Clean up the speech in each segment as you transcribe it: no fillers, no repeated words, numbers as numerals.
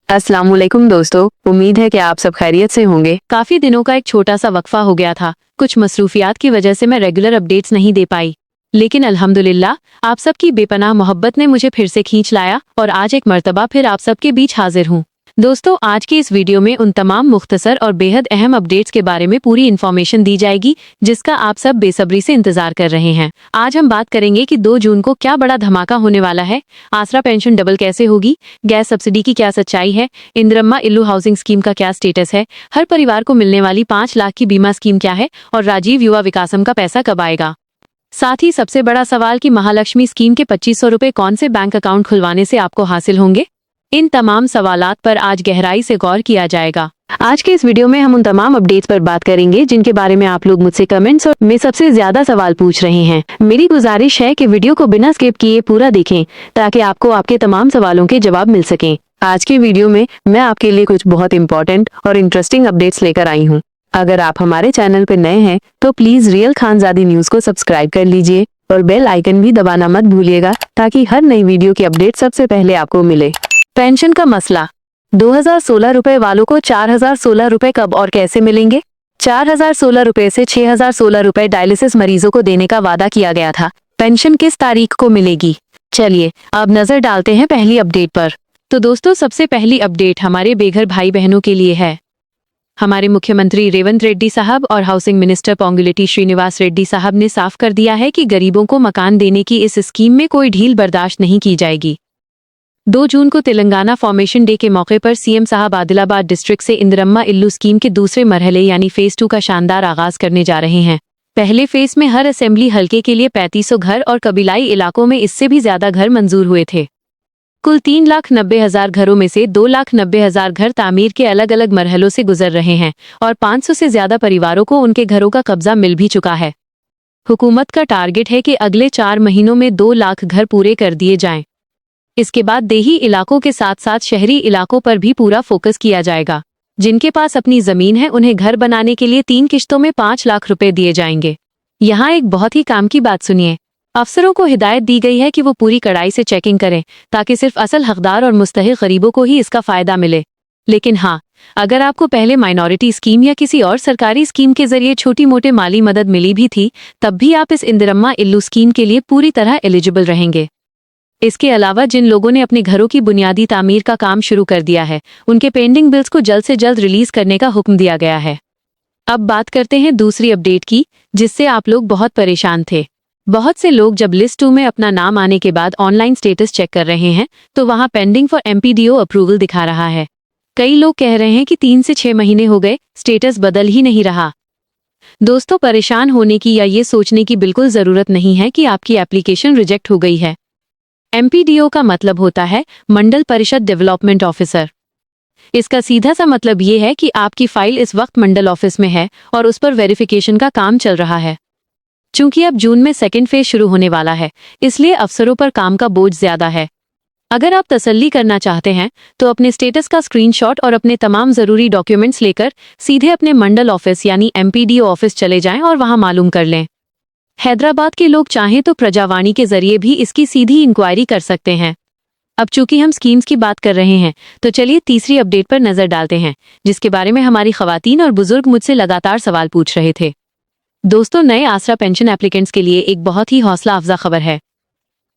अस्सलाम वालेकुम दोस्तों, उम्मीद है कि आप सब खैरियत से होंगे। काफी दिनों का एक छोटा सा वक्फा हो गया था। कुछ मसरूफियात की वजह से मैं रेगुलर अपडेट्स नहीं दे पाई, लेकिन अल्हम्दुलिल्लाह आप सबकी बेपनाह मोहब्बत ने मुझे फिर से खींच लाया और आज एक मर्तबा फिर आप सबके बीच हाजिर हूँ। दोस्तों, आज की इस वीडियो में उन तमाम मुख्तसर और बेहद अहम अपडेट्स के बारे में पूरी इन्फॉर्मेशन दी जाएगी जिसका आप सब बेसब्री से इंतजार कर रहे हैं। आज हम बात करेंगे कि 2 जून को क्या बड़ा धमाका होने वाला है, आसरा पेंशन डबल कैसे होगी, गैस सब्सिडी की क्या सच्चाई है, इंदिरम्मा इल्लू हाउसिंग स्कीम का क्या स्टेटस है, हर परिवार को मिलने वाली 5 लाख की बीमा स्कीम क्या है और राजीव युवा विकासम का पैसा कब आएगा। साथ ही सबसे बड़ा सवाल कि महालक्ष्मी स्कीम के 2500 रुपए कौन से बैंक अकाउंट खुलवाने से आपको हासिल होंगे। इन तमाम सवालात पर आज गहराई से गौर किया जाएगा। आज के इस वीडियो में हम उन तमाम अपडेट्स पर बात करेंगे जिनके बारे में आप लोग मुझसे कमेंट्स और में सबसे ज्यादा सवाल पूछ रहे हैं। मेरी गुजारिश है कि वीडियो को बिना स्किप किए पूरा देखें ताकि आपको आपके तमाम सवालों के जवाब मिल सकें। आज के वीडियो में मैं आपके लिए कुछ बहुत इंपॉर्टेंट और इंटरेस्टिंग अपडेट्स लेकर आई हूँ। अगर आप हमारे चैनल पर नए हैं तो प्लीज रियल खानजादी न्यूज को सब्सक्राइब कर लीजिए और बेल आइकन भी दबाना मत भूलिएगा ताकि हर नई वीडियो की अपडेट सबसे पहले आपको मिले। पेंशन का मसला, 2016 रुपए वालों को 4016 रुपए कब और कैसे मिलेंगे। 4016 रुपए से 6016 रुपए डायलिसिस मरीजों को देने का वादा किया गया था। पेंशन किस तारीख को मिलेगी, चलिए अब नजर डालते हैं पहली अपडेट पर। तो दोस्तों, सबसे पहली अपडेट हमारे बेघर भाई बहनों के लिए है। हमारे मुख्यमंत्री रेवंत रेड्डी साहब और हाउसिंग मिनिस्टर पोंगुलेटी श्रीनिवास रेड्डी साहब ने साफ कर दिया है कि गरीबों को मकान देने की इस स्कीम में कोई ढील बर्दाश्त नहीं की जाएगी। 2 जून को तेलंगाना फॉर्मेशन डे के मौके पर सीएम साहब आदिलाबाद डिस्ट्रिक्ट से इंदिरम्मा इल्लू स्कीम के दूसरे मरहले यानी फेज 2 का शानदार आगाज करने जा रहे हैं। पहले फेज में हर असेंबली हलके के लिए 3500 घर और कबीलाई इलाकों में इससे भी ज्यादा घर मंजूर हुए थे। कुल 3,90,000 घरों में से 2,90,000 घर तामीर के अलग अलग मरहलों से गुजर रहे हैं और 500 से ज्यादा परिवारों को उनके घरों का कब्जा मिल भी चुका है। हुकूमत का टारगेट है कि अगले 4 महीनों में 2 लाख घर पूरे कर दिए जाएं। इसके बाद देही इलाकों के साथ साथ शहरी इलाकों पर भी पूरा फोकस किया जाएगा। जिनके पास अपनी जमीन है उन्हें घर बनाने के लिए 3 किश्तों में 5 लाख रुपए दिए जाएंगे। यहाँ एक बहुत ही काम की बात सुनिए। अफसरों को हिदायत दी गई है कि वो पूरी कड़ाई से चेकिंग करें ताकि सिर्फ असल हकदार और मुस्तहिक गरीबों को ही इसका फायदा मिले। लेकिन हाँ, अगर आपको पहले माइनॉरिटी स्कीम या किसी और सरकारी स्कीम के जरिए छोटी मोटे माली मदद मिली भी थी, तब भी आप इस इंदिरम्मा इल्लू स्कीम के लिए पूरी तरह एलिजिबल रहेंगे। इसके अलावा जिन लोगों ने अपने घरों की बुनियादी तामीर का काम शुरू कर दिया है, उनके पेंडिंग बिल्स को जल्द से जल्द रिलीज करने का हुक्म दिया गया है। अब बात करते हैं दूसरी अपडेट की, जिससे आप लोग बहुत परेशान थे। बहुत से लोग जब लिस्ट 2 में अपना नाम आने के बाद ऑनलाइन स्टेटस चेक कर रहे हैं तो वहां पेंडिंग फॉर एमपीडीओ अप्रूवल दिखा रहा है। कई लोग कह रहे हैं कि 3 से 6 महीने हो गए, स्टेटस बदल ही नहीं रहा। दोस्तों, परेशान होने की या ये सोचने की बिल्कुल जरूरत नहीं है कि आपकी एप्लीकेशन रिजेक्ट हो गई है। एमपीडीओ का मतलब होता है मंडल परिषद डेवलपमेंट ऑफिसर। इसका सीधा सा मतलब ये है कि आपकी फाइल इस वक्त मंडल ऑफिस में है और उस पर वेरिफिकेशन का काम चल रहा है। चूंकि अब जून में सेकेंड फेज शुरू होने वाला है, इसलिए अफसरों पर काम का बोझ ज्यादा है। अगर आप तसल्ली करना चाहते हैं तो अपने स्टेटस का स्क्रीनशॉट और अपने तमाम जरूरी डॉक्यूमेंट्स लेकर सीधे अपने मंडल ऑफिस यानी एमपीडीओ ऑफिस चले जाएं और वहां मालूम कर लें। हैदराबाद के लोग चाहें तो प्रजावाणी के जरिए भी इसकी सीधी इंक्वायरी कर सकते हैं। अब चूंकि हम स्कीम्स की बात कर रहे हैं तो चलिए तीसरी अपडेट पर नजर डालते हैं, जिसके बारे में हमारी खवातीन और बुजुर्ग मुझसे लगातार सवाल पूछ रहे थे। दोस्तों, नए आसरा पेंशन एप्लीकेंट्स के लिए एक बहुत ही हौसला अफजा खबर है।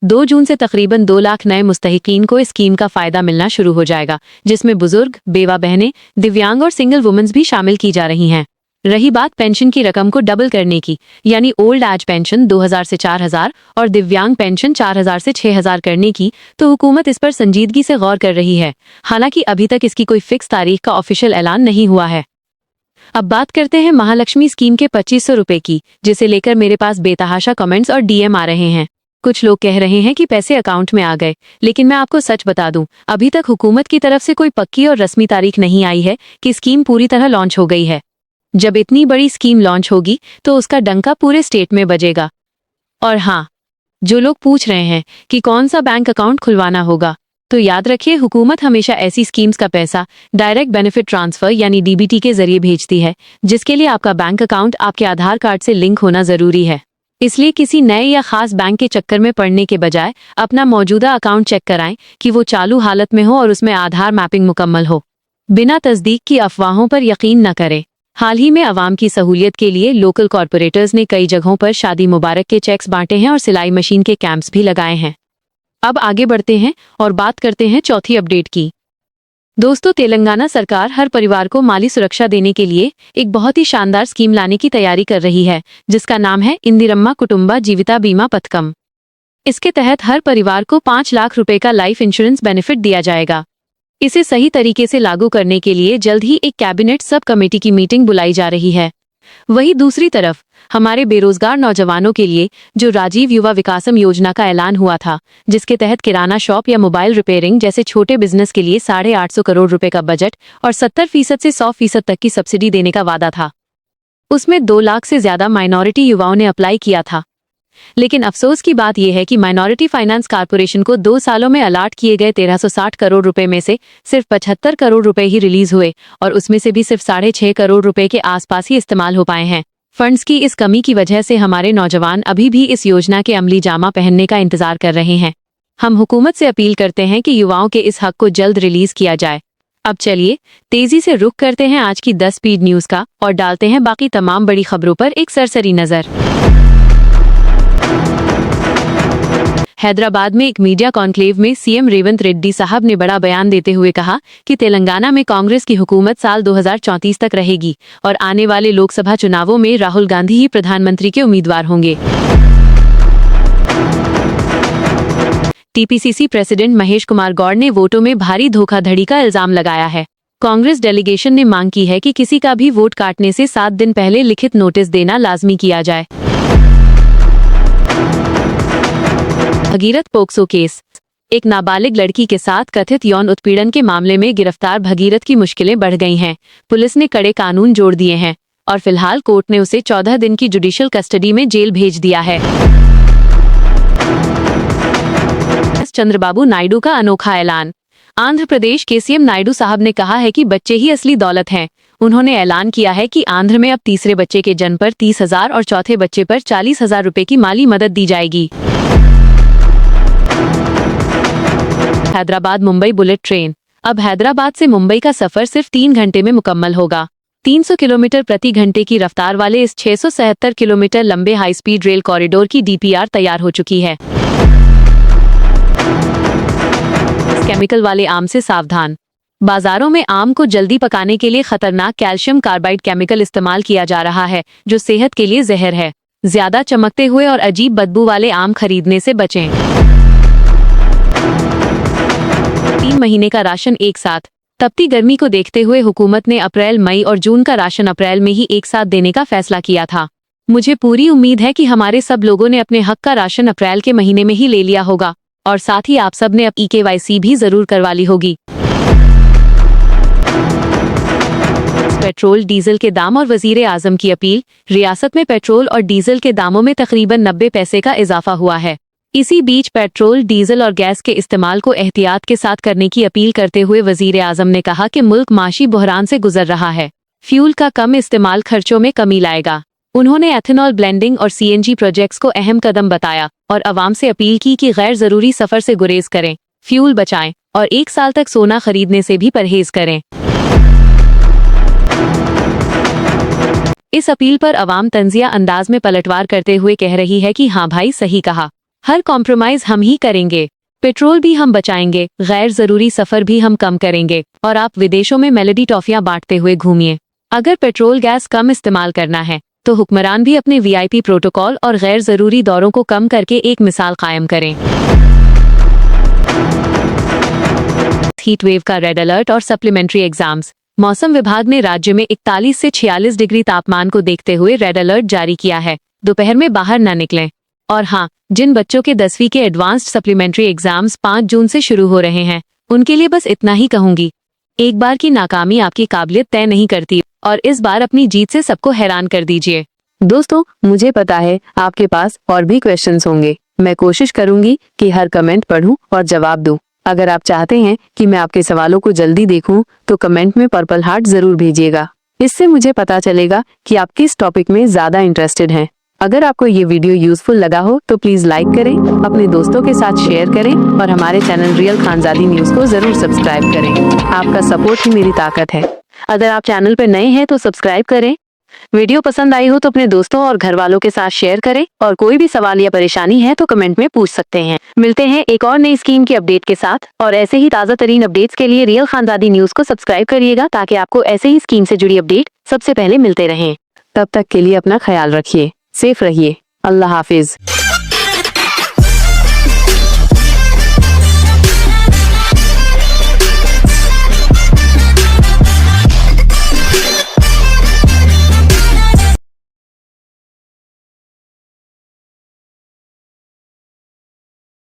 2 जून से तकरीबन 2 लाख नए मुस्तहिकीन को इस स्कीम का फायदा मिलना शुरू हो जाएगा, जिसमें बुजुर्ग, बेवा बहनें, दिव्यांग और सिंगल वुमेन्स भी शामिल की जा रही हैं। रही बात पेंशन की रकम को डबल करने की, यानी ओल्ड एज पेंशन 2000 से 4000 और दिव्यांग पेंशन 4000 से 6000 करने की, तो हुकूमत इस पर संजीदगी से गौर कर रही है। हालांकि अभी तक इसकी कोई फिक्स तारीख का ऑफिशियल ऐलान नहीं हुआ है। अब बात करते हैं महालक्ष्मी स्कीम के 2500 रुपए की, जिसे लेकर मेरे पास बेतहाशा कमेंट्स और डीएम आ रहे हैं। कुछ लोग कह रहे हैं कि पैसे अकाउंट में आ गए, लेकिन मैं आपको सच बता दूं, अभी तक हुकूमत की तरफ से कोई पक्की और रस्मी तारीख नहीं आई है कि स्कीम पूरी तरह लॉन्च हो गई है। जब इतनी बड़ी स्कीम लॉन्च होगी तो उसका डंका पूरे स्टेट में बजेगा। और हाँ, जो लोग पूछ रहे हैं कि कौन सा बैंक अकाउंट खुलवाना होगा, तो याद रखिए, हुकूमत हमेशा ऐसी स्कीम्स का पैसा डायरेक्ट बेनिफिट ट्रांसफर यानी डीबीटी के जरिए भेजती है, जिसके लिए आपका बैंक अकाउंट आपके आधार कार्ड से लिंक होना जरूरी है। इसलिए किसी नए या खास बैंक के चक्कर में पड़ने के बजाय अपना मौजूदा अकाउंट चेक कराएं कि वो चालू हालत में हो और उसमें आधार मैपिंग मुकम्मल हो। बिना तस्दीक की अफवाहों पर यकीन न करें। हाल ही में आवाम की सहूलियत के लिए लोकल कॉरपोरेटर्स ने कई जगहों पर शादी मुबारक के चेक्स बांटे हैं और सिलाई मशीन के कैंप्स भी लगाए हैं। अब आगे बढ़ते हैं और बात करते हैं चौथी अपडेट की। दोस्तों, तेलंगाना सरकार हर परिवार को माली सुरक्षा देने के लिए एक बहुत ही शानदार स्कीम लाने की तैयारी कर रही है, जिसका नाम है इंदिरम्मा कुटुंबा जीविता बीमा पथकम। इसके तहत हर परिवार को 5 लाख रुपए का लाइफ इंश्योरेंस बेनिफिट दिया जाएगा। इसे सही तरीके से लागू करने के लिए जल्द ही एक कैबिनेट सब कमेटी की मीटिंग बुलाई जा रही है। वहीं दूसरी तरफ हमारे बेरोजगार नौजवानों के लिए जो राजीव युवा विकासम योजना का ऐलान हुआ था, जिसके तहत किराना शॉप या मोबाइल रिपेयरिंग जैसे छोटे बिजनेस के लिए 850 करोड़ रुपए का बजट और 70% से 100% तक की सब्सिडी देने का वादा था, उसमें 2 लाख से ज्यादा माइनॉरिटी युवाओं ने अप्लाई किया था। लेकिन अफसोस की बात यह है कि माइनॉरिटी फाइनेंस कॉर्पोरेशन को 2 सालों में अलाट किए गए 1360 करोड़ रुपए में से सिर्फ 75 करोड़ रुपए ही रिलीज हुए और उसमें से भी सिर्फ 6.5 करोड़ रुपए के आसपास ही इस्तेमाल हो पाए हैं। फंड्स की इस कमी की वजह से हमारे नौजवान अभी भी इस योजना के अमली जामा पहनने का इंतजार कर रहे हैं। हम हुकूमत से अपील करते हैं कि युवाओं के इस हक को जल्द रिलीज किया जाए। अब चलिए तेजी से रुख करते हैं आज की 10 स्पीड न्यूज का और डालते हैं बाकी तमाम बड़ी खबरों पर एक सरसरी नजर। हैदराबाद में एक मीडिया कॉन्क्लेव में सीएम रेवंत रेड्डी साहब ने बड़ा बयान देते हुए कहा कि तेलंगाना में कांग्रेस की हुकूमत साल 2034 तक रहेगी और आने वाले लोकसभा चुनावों में राहुल गांधी ही प्रधानमंत्री के उम्मीदवार होंगे। टीपीसीसी प्रेसिडेंट महेश कुमार गौड़ ने वोटों में भारी धोखाधड़ी का इल्जाम लगाया है। कांग्रेस डेलीगेशन ने मांग की है कि किसी का भी वोट काटने से 7 दिन पहले लिखित नोटिस देना लाजमी किया जाए। Bhagirath POCSO case. एक नाबालिग लड़की के साथ कथित यौन उत्पीड़न के मामले में गिरफ्तार भगीरथ की मुश्किलें बढ़ गई हैं। पुलिस ने कड़े कानून जोड़ दिए हैं और फिलहाल कोर्ट ने उसे 14 दिन की जुडिशियल कस्टडी में जेल भेज दिया है। चंद्रबाबू नायडू का अनोखा ऐलान। आंध्र प्रदेश के सीएम नायडू साहब ने कहा है कि बच्चे ही असली दौलत हैं। उन्होंने ऐलान किया है कि आंध्र में अब तीसरे बच्चे के जन्म पर 30,000 और चौथे बच्चे पर 40,000 रुपए की माली मदद दी जाएगी। Hyderabad Mumbai bullet train. अब हैदराबाद से मुंबई का सफर सिर्फ 3 घंटे में मुकम्मल होगा। 300 किलोमीटर प्रति घंटे की रफ्तार वाले इस 677 किलोमीटर लंबे हाई स्पीड रेल कॉरिडोर की डीपीआर तैयार हो चुकी है। केमिकल वाले आम से सावधान। बाजारों में आम को जल्दी पकाने के लिए खतरनाक कैल्शियम कार्बाइड केमिकल इस्तेमाल किया जा रहा है, जो सेहत के लिए जहर है। ज्यादा चमकते हुए और अजीब बदबू वाले आम खरीदने से बचें। 3 महीने का राशन एक साथ। तपती गर्मी को देखते हुए हुकूमत ने अप्रैल, मई और जून का राशन अप्रैल में ही एक साथ देने का फैसला किया था। मुझे पूरी उम्मीद है कि हमारे सब लोगों ने अपने हक का राशन अप्रैल के महीने में ही ले लिया होगा और साथ ही आप सब ने अब EKYC भी जरूर करवा ली होगी। पेट्रोल डीजल के दाम और वजीर आजम की अपील। रियासत में पेट्रोल और डीजल के दामों में तकरीबन 90 पैसे का इजाफा हुआ है। इसी बीच पेट्रोल, डीजल और गैस के इस्तेमाल को एहतियात के साथ करने की अपील करते हुए वजीर आजम ने कहा कि मुल्क माशी बहरान से गुजर रहा है। फ्यूल का कम इस्तेमाल खर्चों में कमी लाएगा। उन्होंने एथेनॉल ब्लेंडिंग और CNG प्रोजेक्ट्स को अहम कदम बताया और अवाम से अपील की कि गैर जरूरी सफर से गुरेज करें, फ्यूल बचाएं और 1 साल तक सोना खरीदने से भी परहेज करें। इस अपील पर अवाम तंजिया अंदाज में पलटवार करते हुए कह रही है कि हाँ भाई, सही कहा, हर कॉम्प्रोमाइज हम ही करेंगे, पेट्रोल भी हम बचाएंगे, गैर जरूरी सफर भी हम कम करेंगे और आप विदेशों में मेलोडी टॉफियां बांटते हुए घूमिए। अगर पेट्रोल गैस कम इस्तेमाल करना है तो हुक्मरान भी अपने VIP प्रोटोकॉल और गैर जरूरी दौरों को कम करके एक मिसाल कायम करें। हीट वेव का रेड अलर्ट और सप्लीमेंट्री एग्जाम्स। मौसम विभाग ने राज्य में 41 से 46 डिग्री तापमान को देखते हुए रेड अलर्ट जारी किया है। दोपहर में बाहर न निकलें। और हाँ, जिन बच्चों के 10वीं के एडवांस्ड सप्लीमेंट्री एग्जाम्स 5 जून से शुरू हो रहे हैं, उनके लिए बस इतना ही कहूंगी, एक बार की नाकामी आपकी काबिलियत तय नहीं करती और इस बार अपनी जीत से सबको हैरान कर दीजिए। दोस्तों, मुझे पता है आपके पास और भी क्वेश्चंस होंगे। मैं कोशिश करूंगी कि हर कमेंट पढूं और जवाब दूं। अगर आप चाहते हैं कि मैं आपके सवालों को जल्दी देखूं, तो कमेंट में पर्पल हार्ट जरूर भेजिएगा। इससे मुझे पता चलेगा कि आप किस टॉपिक में ज्यादा इंटरेस्टेड हैं। अगर आपको ये वीडियो यूजफुल लगा हो तो प्लीज लाइक करें, अपने दोस्तों के साथ शेयर करें और हमारे चैनल रियल खानजादी न्यूज को जरूर सब्सक्राइब करें। आपका सपोर्ट ही मेरी ताकत है। अगर आप चैनल पर नए हैं तो सब्सक्राइब करें। वीडियो पसंद आई हो तो अपने दोस्तों और घर वालों के साथ शेयर करें और कोई भी सवाल या परेशानी है तो कमेंट में पूछ सकते हैं। मिलते हैं एक और नई स्कीम की अपडेट के साथ, और ऐसे ही ताज़ा तरीन अपडेट्स के लिए रियल खानजादी न्यूज को सब्सक्राइब करिएगा ताकि आपको ऐसे ही स्कीम से जुड़ी अपडेट सबसे पहले मिलते रहें। तब तक के लिए अपना ख्याल रखिए, सेफ रहिए। अल्लाह हाफिज।